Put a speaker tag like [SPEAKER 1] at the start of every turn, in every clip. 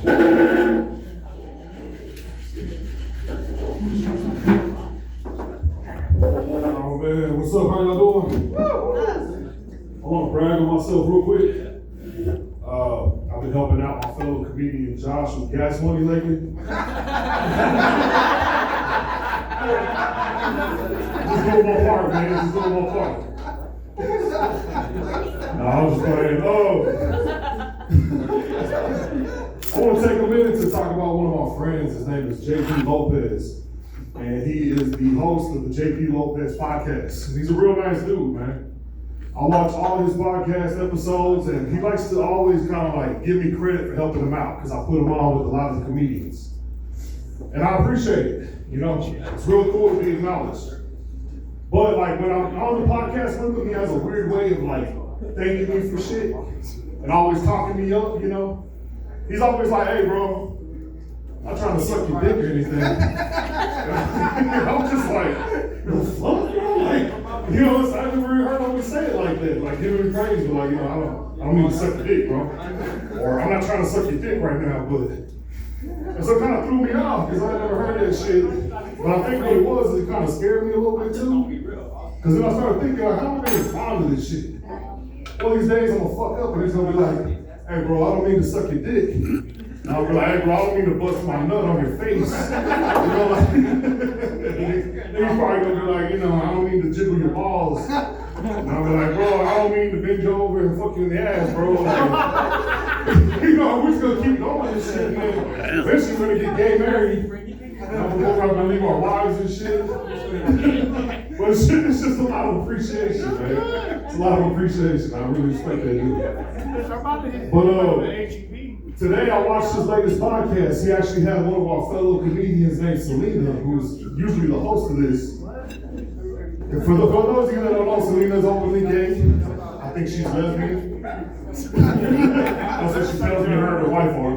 [SPEAKER 1] Oh man, what's up? How y'all doing? I want to brag on myself real quick. I've been helping out my fellow comedian Josh with gas money lately. Just doing my part, man. Just doing my part. No, I'm just playing. I want to take a minute to talk about one of my friends. His name is JP Lopez. And he is the host of the JP Lopez podcast. He's a real nice dude, man. I watch all his podcast episodes, and he likes to always kind of like give me credit for helping him out, because I put him on with a lot of the comedians. And I appreciate it. You know, it's really cool to be acknowledged. But like when I'm on the podcast with him, he has a weird way of like thanking me for shit and always talking me up, you know. He's always like, hey bro, I'm not trying to suck your dick or anything. I'm just like, the fuck, bro? Like, you know, I never heard nobody say it like that. Like, giving me praise, but like, you know, I don't mean to suck your dick, bro. Or I'm not trying to suck your dick right now, but. And so it kind of threw me off, because I never heard that shit. But I think what it was is it kind of scared me a little bit too. Because then I started thinking, like, how am I going to respond to this shit? One of these days I'm going to fuck up and he's going to be like, hey bro, I don't mean to suck your dick. And I'll be like, hey bro, I don't mean to bust my nut on your face. You know, like, then he's probably going to be like, you know, I don't mean to jiggle your balls. And I'll be like, bro, I don't mean to bend you over and fuck you in the ass, bro. Like, you know, we're just going to keep going this shit, man. Eventually we're going to get gay married. I'm going to leave our wives and shit. But shit, it's just a lot of appreciation, man. It's a lot of appreciation. I really respect that dude. But today I watched his latest podcast. He actually had one of our fellow comedians named Selena, who's usually the host of this. And for those of you that don't know, Selena's openly gay. I think she's lesbian. That's what she tells me her and her wife are.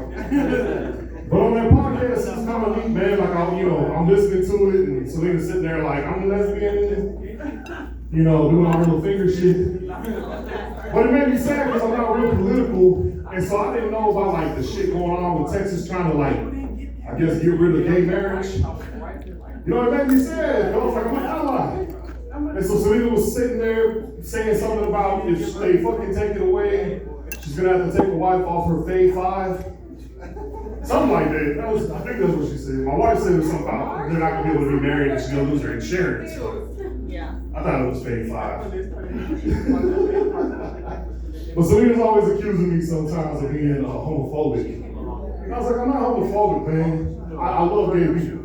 [SPEAKER 1] But on that podcast, it's kind of neat, man. Like, I'm listening to it, and Selena's sitting there like, I'm a lesbian, you know, doing all her little finger shit. But it made me sad because I'm not real political, and so I didn't know about like the shit going on with Texas trying to like, I guess, get rid of gay marriage. You know, it made me sad. I was like, I'm an ally. And so Selena was sitting there saying something about if they fucking take it away, she's gonna have to take a wife off her Fave 5. Something like that. I think that's what she said. My wife said it was something about they're not gonna be able to be married and she's gonna lose her insurance. Yeah. I thought it was Fave 5. But Selena's always accusing me sometimes of being homophobic. And I was like, I'm not homophobic, man. I love gay people.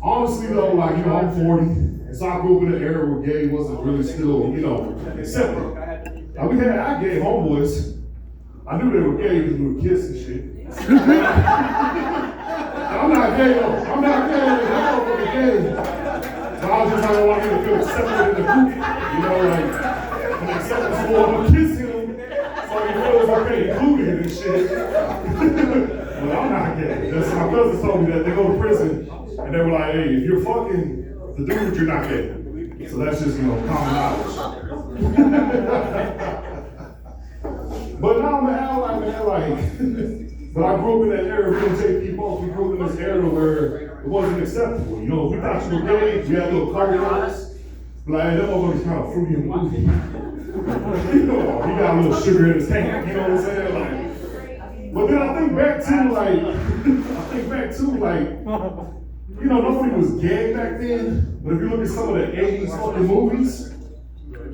[SPEAKER 1] Honestly though, like, you know, I'm 40. And so I grew up in an era where gay wasn't really still, you know, accepted. Like, we had our gay homeboys. I knew they were gay because we would kiss and shit. I'm not gay though. I'm not gay. I'm not gay. But I was just like, I want him to feel accepted in the group. You know, like, and acceptance for him to kiss him so he feels okay, included and shit. But I'm not gay. That's my cousins told me that. They go to prison and they were like, hey, if you're fucking the dude, you're not gay. So that's just, you know, common knowledge. But now I'm an ally, man, like, but I grew up in that era, we didn't take people off. We grew up in this era where it wasn't acceptable. You know, if we thought you were gay, we had little code words. Like, that motherfucker's kind of fruity and movie. You know, he got a little sugar in his tank, you know what I'm saying? Like, but then I think back to, you know, nobody was gay back then. But if you look at some of the 80's fucking movies,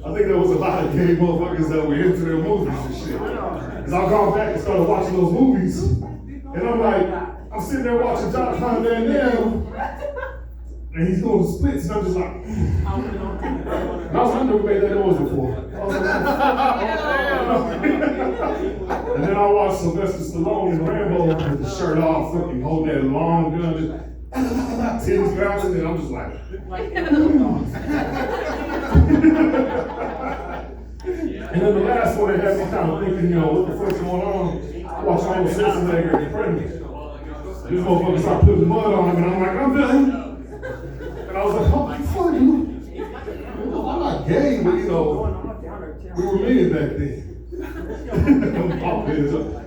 [SPEAKER 1] I think there was a lot of gay motherfuckers that were into their movies and shit. Because I've gone back and started watching those movies, and I'm like, I'm sitting there watching John Van Damme, and he's doing the splits, and I'm just like, and I was never made that noise before. And then I watched Sylvester Stallone and Rambo with the shirt off, fucking holding that long gun, just titties bouncing, and I'm just like, and then the last one that had me kind of thinking, you know, what the fuck's going on? I watched Arnold Schwarzenegger get pregnant. This motherfucker started putting mud on him, and I'm like, I'm done. And I was like, oh, fuck you. I'm not gay, but you know, we were men back then.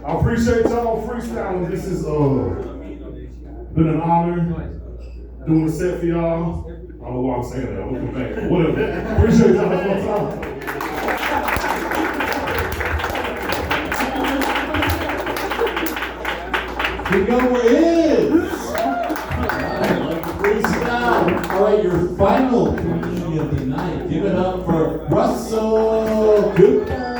[SPEAKER 1] I appreciate y'all freestyling. This has been an honor doing a set for y'all. I don't know why I'm saying that. I'm looking back. Whatever. Appreciate y'all one time.
[SPEAKER 2] The number is. Freestyle. All right, your final community of the night. Give it up for Russell Cooper.